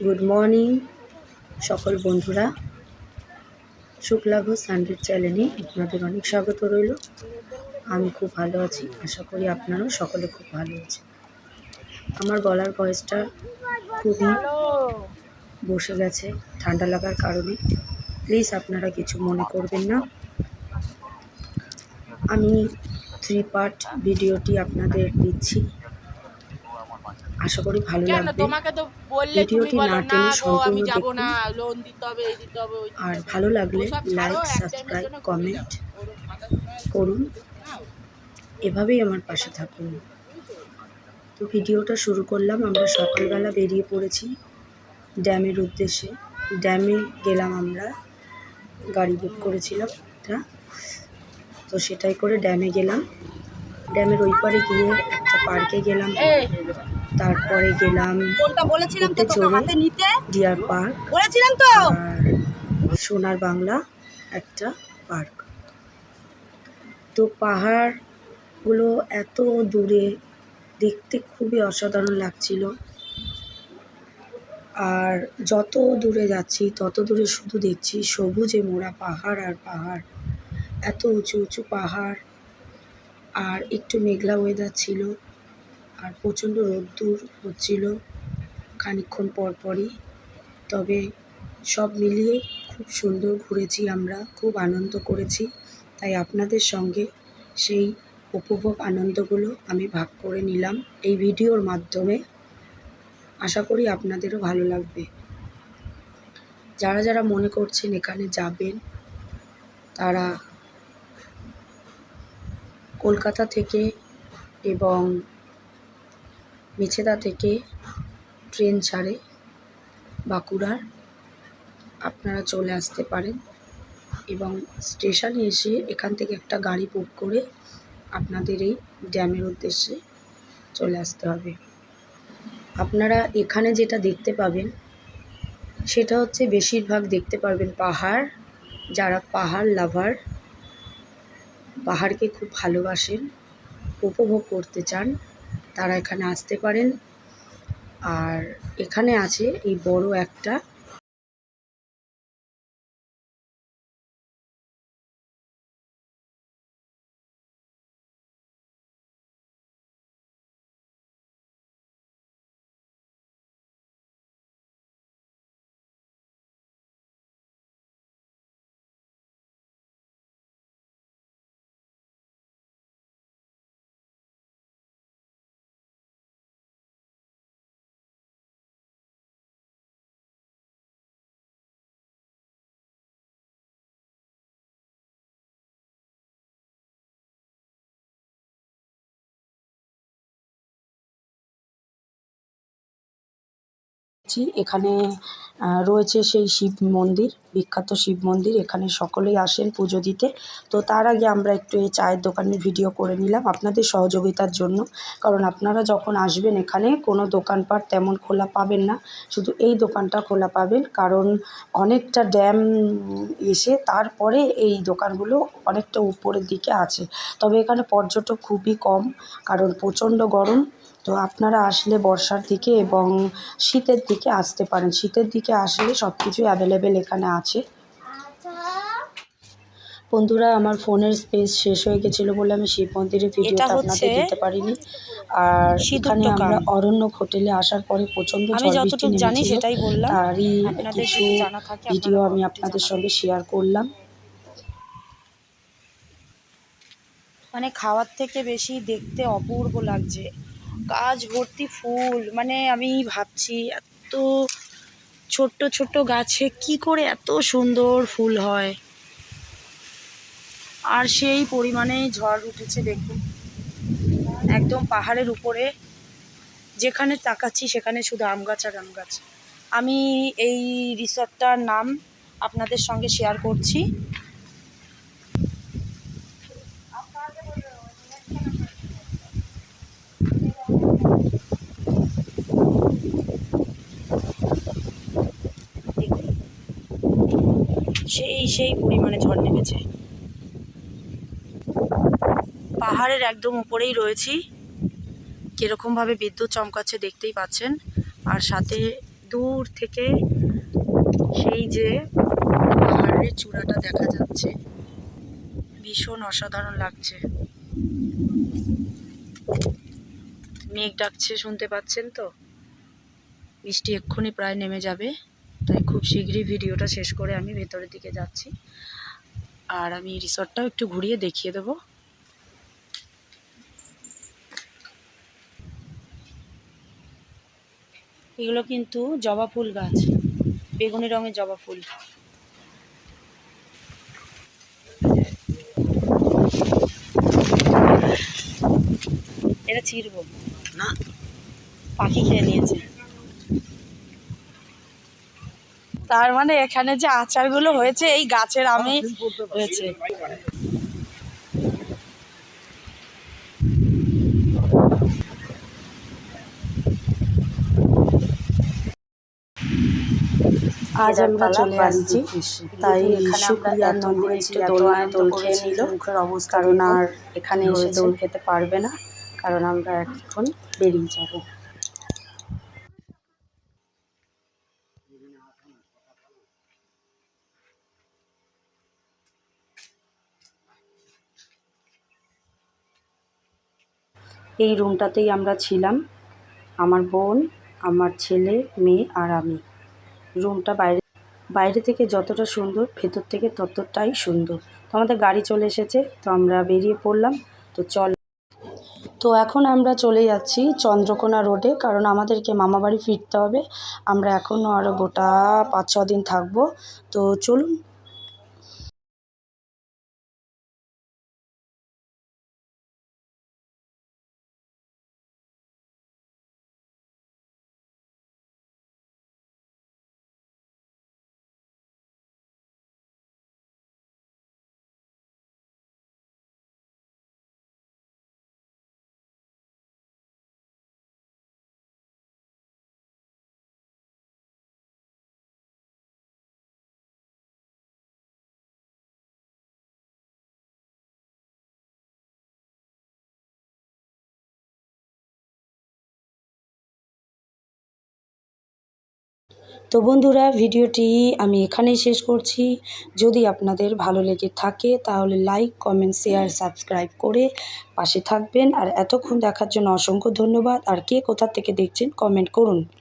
Good morning সকল বন্ধুরা, Shukla Ghosh Sunday চ্যানেলে আপনাদের অনেক স্বাগত রইল। আমি খুব ভালো আছি, আশা করি আপনারাও সকলে খুব ভালো আছে। আমার গলার ভয়েসটা খুবই বসে গেছে ঠান্ডা লাগার কারণে, প্লিজ আপনারা কিছু মনে করবেন না। আমি 3 পার্ট ভিডিওটি আপনাদের দিচ্ছি, আশা করি ভালো লাগবে। ভিডিওটি না টেনে সম্পূর্ণ দেখুন, আর ভালো লাগলে লাইক, সাবস্ক্রাইব, কমেন্ট করুন। এভাবেই আমার পাশে থাকুন। তো ভিডিওটা শুরু করলাম। আমরা সকালবেলা বেরিয়ে পড়েছি ড্যামের উদ্দেশ্যে। ড্যামে গেলাম, আমরা গাড়ি বুক করেছিলাম একটা, তো সেটাই করে ড্যামে গেলাম। ড্যামের ওই পারে গিয়ে একটা পার্কে গেলাম, তারপরে গেলাম ডিয়ার পার্ক আর সোনার বাংলা একটা পার্ক। তো পাহাড়গুলো এত দূরে, দেখতে খুবই অসাধারণ লাগছিল। আর যত দূরে যাচ্ছি তত দূরে শুধু দেখছি সবুজে মোড়া পাহাড় আর পাহাড়, এত উঁচু উঁচু পাহাড়। আর একটু মেঘলা ওয়েদার ছিল, আর প্রচণ্ড রোদ্দুর হচ্ছিল খানিকক্ষণ পরপরই। তবে সব মিলিয়ে খুব সুন্দর ঘুরেছি আমরা, খুব আনন্দ করেছি। তাই আপনাদের সঙ্গে সেই উপভোগ আনন্দগুলো আমি ভাগ করে নিলাম এই ভিডিওর মাধ্যমে। আশা করি আপনাদেরও ভালো লাগবে। যারা যারা মনে করছেন এখানে যাবেন, তারা কলকাতা থেকে এবং মেছেদা থেকে ট্রেন ছাড়ে বাঁকুড়ার, আপনারা চলে আসতে পারেন এবং স্টেশনে এসে এখান থেকে একটা গাড়ি বুক করে আপনাদের এই ড্যামের উদ্দেশ্যে চলে আসতে হবে। আপনারা এখানে যেটা দেখতে পাবেন সেটা হচ্ছে, বেশিরভাগ দেখতে পারবেন পাহাড়। যারা পাহাড় লাভার, পাহাড়কে খুব ভালোবাসেন, উপভোগ করতে চান, তারা এখানে আসতে পারেন। আর এখানে আছে এই বড় একটা এখানে রয়েছে সেই শিব মন্দির, বিখ্যাত শিব মন্দির। এখানে সকলেই আসেন পুজো দিতে। তো তার আগে আমরা একটু এই চায়ের দোকানের ভিডিও করে নিলাম আপনাদের সহযোগিতার জন্য। কারণ আপনারা যখন আসবেন এখানে কোনো দোকানপাট তেমন খোলা পাবেন না, শুধু এই দোকানটা খোলা পাবেন। কারণ অনেকটা ড্যাম এসে তারপরে এই দোকানগুলো অনেকটা উপরের দিকে আছে। তবে এখানে পর্যটক খুবই কম, কারণ প্রচণ্ড গরম। তো আপনারা আসলে বর্ষার দিকে এবং শীতের দিকে আসতে পারেন। শীতের দিকে আসলে সব কিছু অ্যাভেলেবেল এখানে আছে। বন্ধুরা, আমার ফোনের স্পেস শেষ হয়ে গেছিলো বলে আমি শিব মন্দিরের ভিডিওটা আপনাদের দিতে পারিনি। আর এখানে আমরা অরণ্যক হোটেলে আসার পরে প্রচণ্ড ঝড় বৃষ্টি নেমেছিল, তারই কিছু ভিডিও আমি আপনাদের সঙ্গে শেয়ার করলাম। মানে খাওয়ার থেকে বেশি দেখতে অপূর্ব লাগছে, গাছ ভর্তি ফুল। মানে আমি ভাবছি এত ছোট্ট ছোট্ট গাছে কি করে এত সুন্দর ফুল হয়। আর সেই পরিমাণে ঝড় উঠেছে দেখুন, একদম পাহাড়ের উপরে যেখানে তাকাচ্ছি সেখানে শুধু আম গাছ আর আম গাছ। আমি এই রিসর্টটার নাম আপনাদের সঙ্গে শেয়ার করছি। সেই পরিমাণে ঝড় নেমেছে। পাহাড়ের একদম উপরেই রয়েছি, কীরকমভাবে বিদ্যুৎ চমকাচ্ছে দেখতেই পাচ্ছেন। আর সাথে দূর থেকে সেই যে পাহাড়ের চূড়াটা দেখা যাচ্ছে, ভীষণ অসাধারণ লাগছে। মেঘ ডাকছে, শুনতে পাচ্ছেন তো? বৃষ্টি এক্ষুনি প্রায় নেমে যাবে, তাই খুব শীঘ্রই ভিডিওটা শেষ করে আমি ভেতরের দিকে যাচ্ছি। আর আমি রিসর্টটাও একটু ঘুরিয়ে দেখিয়ে দেবো। এগুলো কিন্তু জবা ফুল গাছ, বেগুনি রঙের জবা ফুল। এটা ছিঁড়বো না, পাখি খেয়ে নিয়েছে। তার মানে এখানে যে আচারগুলো হয়েছে এই গাছের আমে হয়েছে। আজ আমরা চলে আসছি, তাই শুক্রিয়া নন্দিনী একটু দোলনায় দোল খেয়ে নিল, কারণ আর এখানে এসে দোল খেতে পারবে না, কারণ আমরা এখন বেরিয়ে যাব। এই রুমটাতেই আমরা ছিলাম, আমার বোন, আমার ছেলে, মেয়ে আর আমি। রুমটা বাইরে থেকে যতটা সুন্দর, ভেতর থেকে ততটাই সুন্দর। তো আমাদের গাড়ি চলে এসেছে, তো আমরা বেরিয়ে পড়লাম। তো এখন আমরা চলে যাচ্ছি চন্দ্রকোনা রোডে, কারণ আমাদেরকে মামাবাড়ি ফিরতে হবে। আমরা এখনও আরও গোটা 5-6 দিন থাকবো। তো চলুন। তো বন্ধুরা, ভিডিওটি আমি এখানেই শেষ করছি। যদি আপনাদের ভালো লেগে থাকে তাহলে লাইক, কমেন্ট, শেয়ার, সাবস্ক্রাইব করে পাশে থাকবেন। আর এতক্ষণ দেখার জন্য অসংখ্য ধন্যবাদ। আর কে কোথা থেকে দেখছেন কমেন্ট করুন।